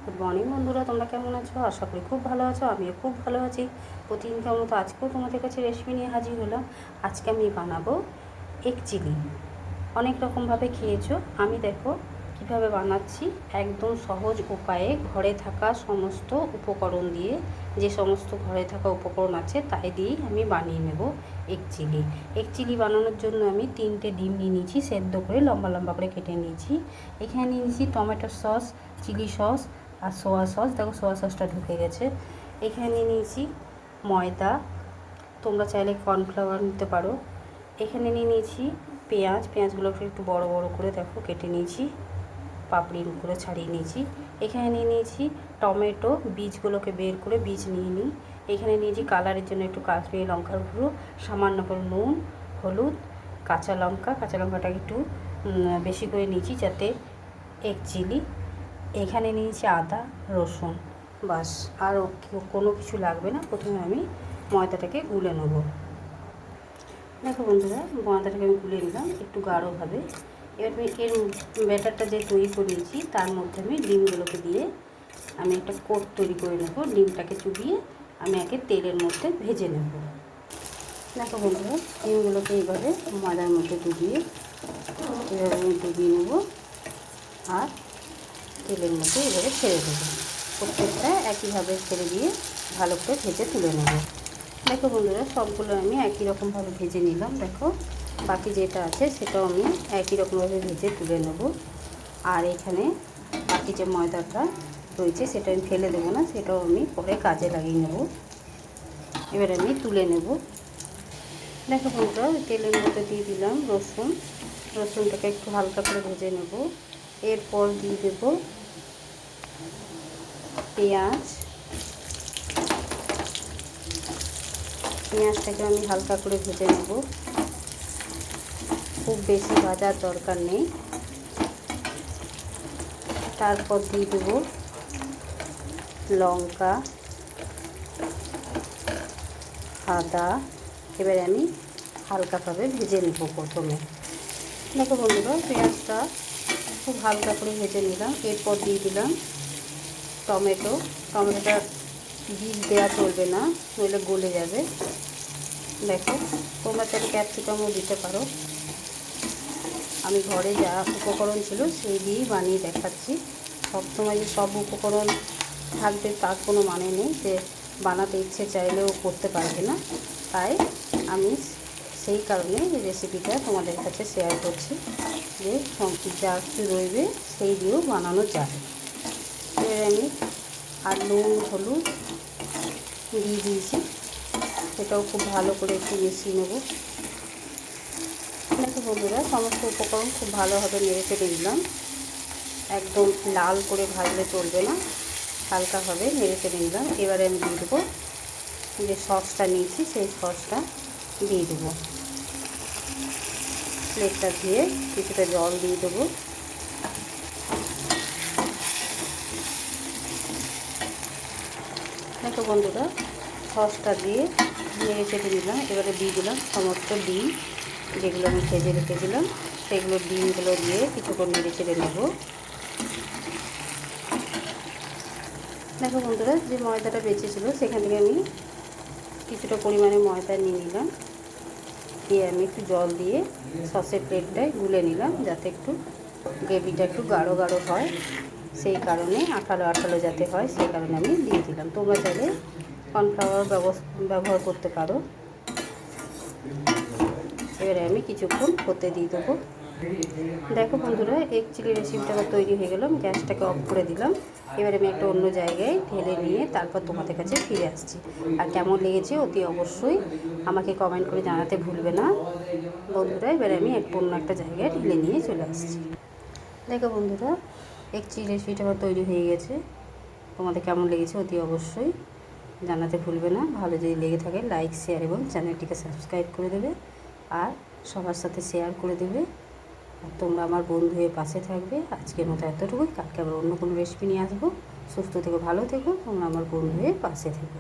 Good morning বন্ধুরা, তোমরা কেমন আছো? আশা করি খুব ভালো আছো। আমিও খুব ভালো আছি। প্রতিদিনকার মতো আজকেও তোমাদের কাছে রেসিপি নিয়ে হাজির হলাম। আজকে আমি বানাবো এগ চিলি। অনেক রকমভাবে খেয়েছো, আমি দেখো কিভাবে বানাচ্ছি। একদম সহজ উপায়ে ঘরে থাকা সমস্ত উপকরণ দিয়ে, যে সমস্ত ঘরে থাকা উপকরণ আছে তাই দিয়েই আমি বানিয়ে নেব এগ চিলি। এগ চিলি বানানোর জন্য আমি 3টে ডিম নিয়ে নিয়েছি, সেদ্ধ করে লম্বা লম্বা করে কেটে নিয়েছি। এখানে নিয়ে নিয়েছি টমেটো সস, চিলি সস আর সোয়া সস। দেখো সোয়া সসটা ঢুকে গেছে। এখানে নিয়ে নিয়েছি ময়দা, তোমরা চাইলে কর্নফ্লাওয়ার নিতে পারো। এখানে নিয়ে নিয়েছি পেঁয়াজগুলোকে একটু বড় বড় করে দেখো কেটে নিয়েছি, পাপড়ির করে ছাড়িয়ে নিয়েছি। এখানে নিয়ে নিয়েছি টমেটো, বীজগুলোকে বের করে বীজ নিয়ে নিই। এখানে নিয়েছি কালারের জন্য একটু কাশ্মীরি লঙ্কার গুঁড়ো, সামান্য করে নুন, হলুদ, কাঁচা লঙ্কাটাকে একটু বেশি করে নিয়েছি যাতে এগ চিলি। এখানে নিয়েছি আদা, রসুন, বাস। আর কোনো কিছু লাগবে না। প্রথমে আমি ময়দাটাকে গুলে নেব। দেখো বন্ধুরা, ময়দাটাকে আমি গুলে নিলাম একটু গাঢ়ভাবে। এবার আমি এর ব্যাটারটা যে তৈরি করে নিয়েছি তার মধ্যে আমি ডিমগুলোকে দিয়ে আমি একটা কোট তৈরি করে নেব। ডিমটাকে চুবিয়ে আমি একে তেলের মধ্যে ভেজে নেব। দেখো বন্ধুরা, ডিমগুলোকে এইভাবে ময়দার মধ্যে ডুবিয়ে এভাবে আমি ডুবিয়ে নেব আর তেলের মধ্যে এভাবে ছেড়ে দেবো। প্রত্যেকটা একইভাবে ছেড়ে দিয়ে ভালো করে ভেজে তুলে নেব। দেখো বন্ধুরা, সবগুলো আমি একই রকমভাবে ভেজে নিলাম। দেখো বাকি যেটা আছে সেটাও আমি একই রকমভাবে ভেজে তুলে নেব। আর এখানে বাকি যে ময়দাটা রয়েছে সেটা আমি ফেলে দেবো না, সেটাও আমি পরে কাজে লাগিয়ে নেব। এবার আমি তুলে নেব। দেখো বন্ধুরা, তেলের মধ্যে দিয়ে দিলাম রসুনটাকে একটু হালকা করে ভেজে নেব। এরপর দিয়ে দেব পেঁয়াজটাকে আমি হালকা করে ভেজে নেব, খুব বেশি ভাজার দরকার নেই। তারপর দিয়ে দেব লঙ্কা, আদা। এবারে আমি হালকাভাবে ভেজে নেব প্রথমে। দেখো বন্ধুরা, পেঁয়াজটা খুব হালকা করে ভেজে নিলাম। এরপর দিয়ে দিলাম টমেটোটা বীজ দেওয়া চলবে না, নইলে গলে যাবে। দেখো তোমরা চাইলে ক্যাপসিকামও দিতে পারো। আমি ঘরে যা উপকরণ ছিল সেই দিয়েই বানিয়ে দেখাচ্ছি। সবসময় যে সব উপকরণ থাকবে তার কোনো মানে নেই, যে বানাতে ইচ্ছে চাইলেও করতে পারবে না। তাই আমি সেই কারণে এই রেসিপিটা তোমাদের কাছে শেয়ার করছি, যে যা কিছু রইবে সেই দিয়েও বানানো যায়। এবার আমি আর নুন হলুদ দিয়ে দিয়েছি, সেটাও খুব ভালো করে একটু মিশিয়ে নেব। দেখো বন্ধুরা, সমস্ত উপকরণ খুব ভালোভাবে নেড়ে চেড়ে দিলাম। একদম লাল করে ভাজলে চলবে না, হালকাভাবে নেড়ে চেড়ে নিলাম। এবারে আমি দিয়ে দেবো যে সসটা নিয়েছি সেই সসটা দিয়ে দেবো। প্লেটটা দিয়ে কিছুটা জল দিয়ে দেবো। দেখো বন্ধুরা, সসটা দিয়ে নেড়ে চেড়ে নিলাম। এবারে দিয়ে দিলাম সমস্ত ডিম যেগুলো আমি ভেজে রেখেছিলাম, সেগুলো ডিমগুলো দিয়ে কিছুক্ষণ নেড়ে চেড়ে নেব। দেখো বন্ধুরা, যে ময়দাটা বেঁচেছিলো সেখান থেকে আমি কিছুটা পরিমাণে ময়দা নিয়ে নিলাম, দিয়ে আমি একটু জল দিয়ে সসের প্লেটটায় গুলে নিলাম, যাতে একটু গ্রেভিটা একটু গাঢ় গাঢ় হয়। সেই কারণে আঠালো যাতে হয় সেই কারণে আমি দিয়ে দিলাম। তোমরা চাইলে কর্নফ্লাওয়ার ব্যবহার করতে পারো। এবারে আমি কিছুক্ষণ হতে দিয়ে দেবো। দেখো বন্ধুরা, এগ চিলি রেসিপিটা আমার তৈরি হয়ে গেল। গ্যাসটাকে অফ করে দিলাম। এবারে আমি একটা অন্য জায়গায় ঢেলে নিয়ে তারপর তোমাদের কাছে ফিরে আসছি। আর কেমন লেগেছে অতি অবশ্যই আমাকে কমেন্ট করে জানাতে ভুলবে না বন্ধুরা। এবারে আমি অন্য একটা জায়গায় ঢেলে নিয়ে চলে আসছি। দেখো বন্ধুরা, এগ চিলি রেসিপিটা আমার তৈরি হয়ে গেছে। তোমাদের কেমন লেগেছে অতি অবশ্যই জানাতে ভুলবে না। ভালো যদি লেগে থাকে লাইক, শেয়ার এবং চ্যানেলটিকে সাবস্ক্রাইব করে দেবে আর সবার সাথে শেয়ার করে দেবে। আর তোমরা আমার বন্ধু হয়ে পাশে থাকবে। আজকের মতো এতটুকুই। কালকে আবার অন্য কোনো রেসিপি নিয়ে আসবো। সুস্থ থেকো, ভালো থেকো, তোমরা আমার বন্ধু হয়ে পাশে থেকো।